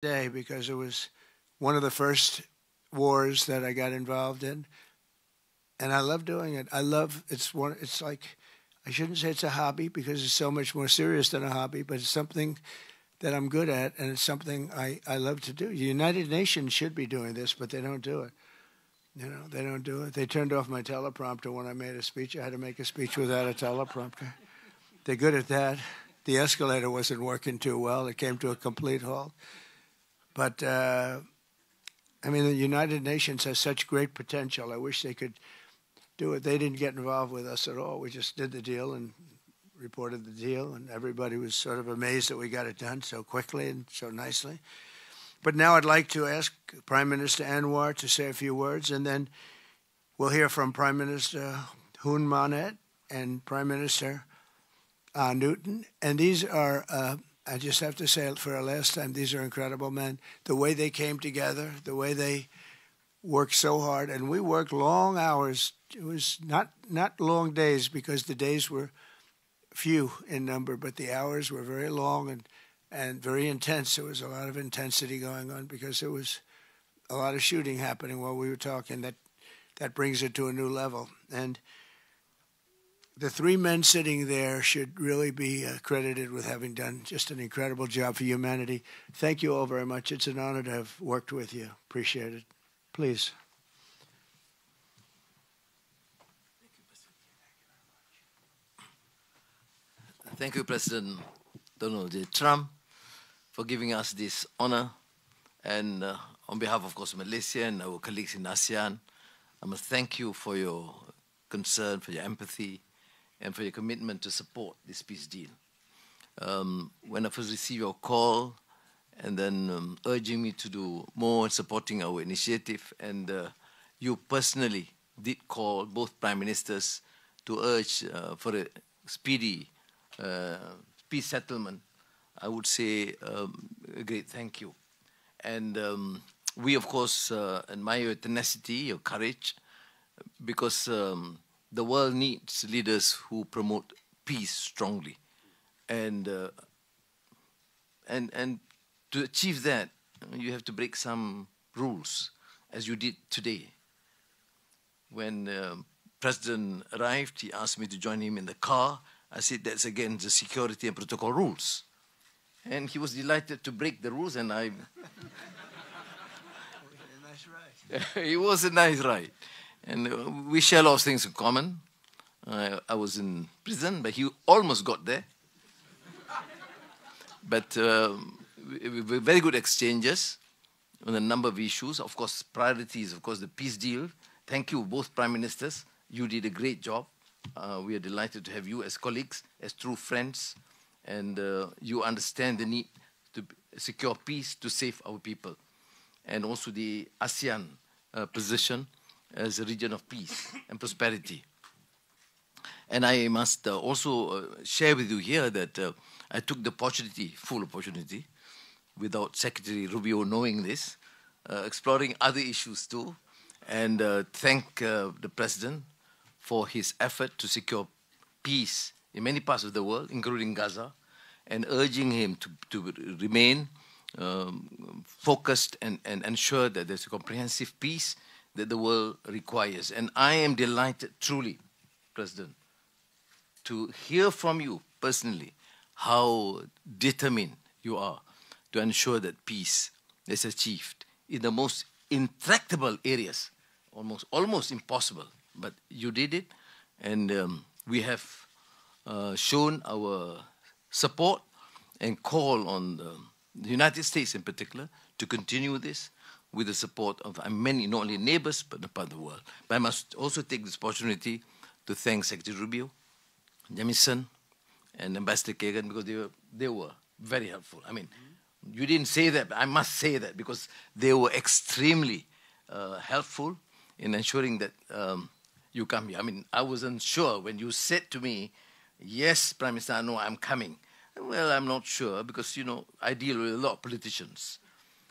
day because it was one of the first wars that I got involved in, and I love doing it. I love it's one. It's like I shouldn't say it's a hobby because it's so much more serious than a hobby, but it's something that I'm good at, and it's something I love to do. The United Nations should be doing this, but they don't do it. They don't do it. They turned off my teleprompter when I made a speech. I had to make a speech without a teleprompter. They're good at that. The escalator wasn't working too well. It came to a complete halt. But, I mean, the United Nations has such great potential. I wish they could do it. They didn't get involved with us at all. We just did the deal and reported the deal, and everybody was sort of amazed that we got it done so quickly and so nicely. But now I'd like to ask Prime Minister Anwar to say a few words, and then we'll hear from Prime Minister Hun Manet and Prime Minister Newton. And these are, I just have to say it for a last time, these are incredible men. The way they came together, the way they worked so hard, and we worked long hours. It was not long days because the days were few in number, but the hours were very long and very intense. There was a lot of intensity going on because there was a lot of shooting happening while we were talking. That brings it to a new level. And the three men sitting there should really be credited with having done just an incredible job for humanity. Thank you all very much. It's an honor to have worked with you. Appreciate it. Please. Thank you, President Donald J. Trump, for giving us this honor. And on behalf, of course, Malaysia and our colleagues in ASEAN, I must thank you for your concern, for your empathy, and for your commitment to support this peace deal. When I first received your call and then urging me to do more in supporting our initiative, and you personally did call both prime ministers to urge for a speedy peace settlement, I would say a great thank you. And we, of course, admire your tenacity, your courage, because the world needs leaders who promote peace strongly. And to achieve that, you have to break some rules, as you did today. When President arrived, he asked me to join him in the car. I said, that's against the security and protocol rules. And he was delighted to break the rules, and I... Nice ride. It was a nice ride. And we share a lot of things in common. I was in prison, but he almost got there. But very good exchanges on a number of issues. Of course, priorities, of course, the peace deal. Thank you, both prime ministers. You did a great job. We are delighted to have you as colleagues, as true friends, and you understand the need to secure peace to save our people, and also the ASEAN position as a region of peace and prosperity. And I must also share with you here that I took the opportunity, full opportunity, without Secretary Rubio knowing this, exploring other issues too, and thank the President for his effort to secure peace in many parts of the world, including Gaza, and urging him to remain focused and ensure that there's a comprehensive peace that the world requires. And I am delighted, truly, President, to hear from you personally how determined you are to ensure that peace is achieved in the most intractable areas, almost impossible. But you did it, and we have shown our support and call on the United States in particular to continue this with the support of many, not only neighbors, but the part of the world. But I must also take this opportunity to thank Secretary Rubio, Jamison, and Ambassador Kagan, because they were very helpful. I mean, you didn't say that, but I must say that because they were extremely helpful in ensuring that you come here. I mean, I wasn't sure when you said to me, yes, Prime Minister, I know I'm coming. Well, I'm not sure because, you know, I deal with a lot of politicians.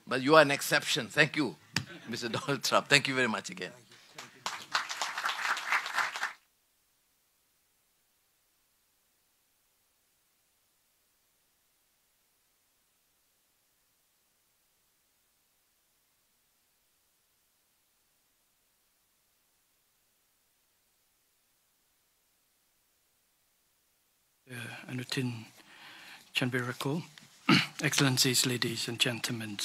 But you are an exception. Thank you, Mr. Donald Trump. Thank you very much again. Anutin Chanvirakul, Excellencies, ladies and gentlemen.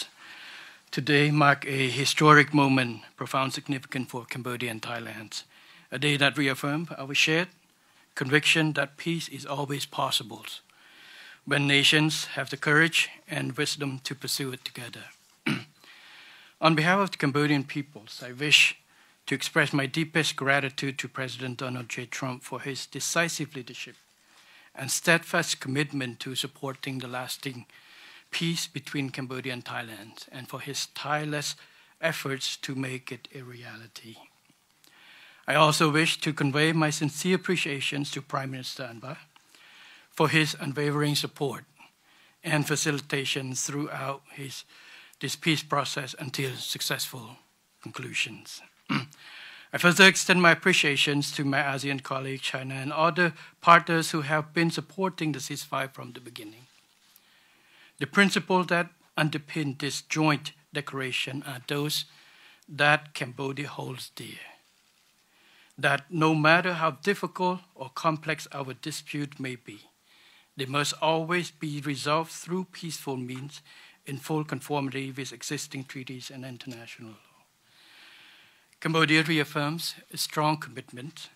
Today marks a historic moment, profound significance for Cambodia and Thailand, a day that reaffirms our shared conviction that peace is always possible when nations have the courage and wisdom to pursue it together. On behalf of the Cambodian peoples, I wish to express my deepest gratitude to President Donald J. Trump for his decisive leadership and steadfast commitment to supporting the lasting peace between Cambodia and Thailand, and for his tireless efforts to make it a reality. I also wish to convey my sincere appreciations to Prime Minister Anwar for his unwavering support and facilitation throughout this peace process until successful conclusions. I further extend my appreciations to my ASEAN colleagues, China, and other partners who have been supporting the ceasefire from the beginning. The principles that underpin this joint declaration are those that Cambodia holds dear. That no matter how difficult or complex our dispute may be, they must always be resolved through peaceful means in full conformity with existing treaties and international law. Cambodia reaffirms a strong commitment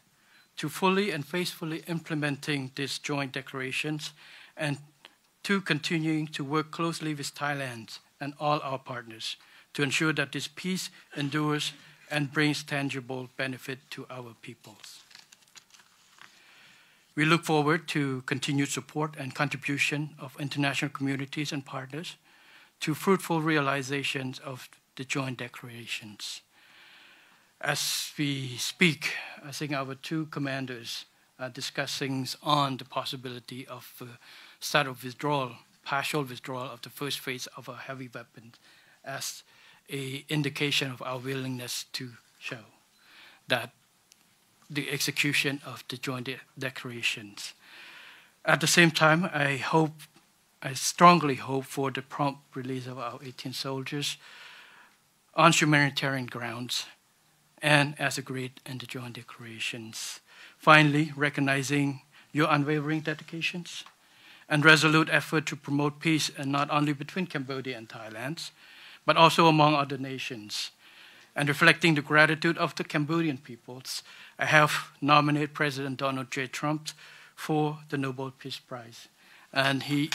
to fully and faithfully implementing these joint declarations and to continuing to work closely with Thailand and all our partners to ensure that this peace endures and brings tangible benefit to our peoples. We look forward to continued support and contribution of international communities and partners to fruitful realizations of the joint declarations. As we speak, I think our two commanders are discussing on the possibility of start of withdrawal, partial withdrawal of the first phase of our heavy weapons as an indication of our willingness to show that the execution of the joint declarations. At the same time, I strongly hope for the prompt release of our 18 soldiers on humanitarian grounds and as agreed in the joint declarations. Finally, recognizing your unwavering dedications and resolute effort to promote peace, and not only between Cambodia and Thailand, but also among other nations. And reflecting the gratitude of the Cambodian peoples, I have nominated President Donald J. Trump for the Nobel Peace Prize. And he,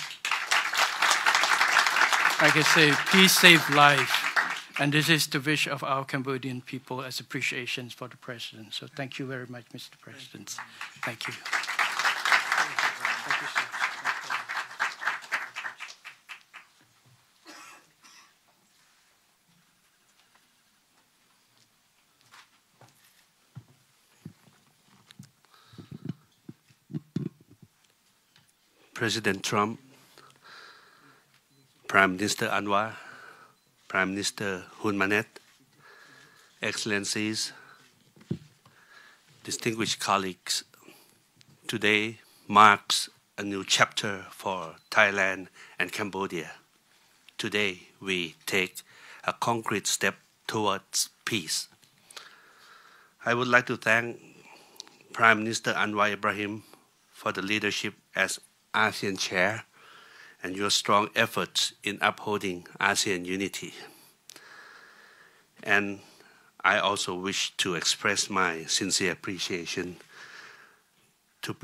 like I say, peace saves life. And this is the wish of our Cambodian people as appreciations for the President. So thank you very much, Mr. President. Thank you. Thank you, sir. President Trump, Prime Minister Anwar, Prime Minister Hun Manet, Excellencies, distinguished colleagues, today marks a new chapter for Thailand and Cambodia. Today we take a concrete step towards peace. I would like to thank Prime Minister Anwar Ibrahim for the leadership as ASEAN Chair and your strong efforts in upholding ASEAN unity. And I also wish to express my sincere appreciation to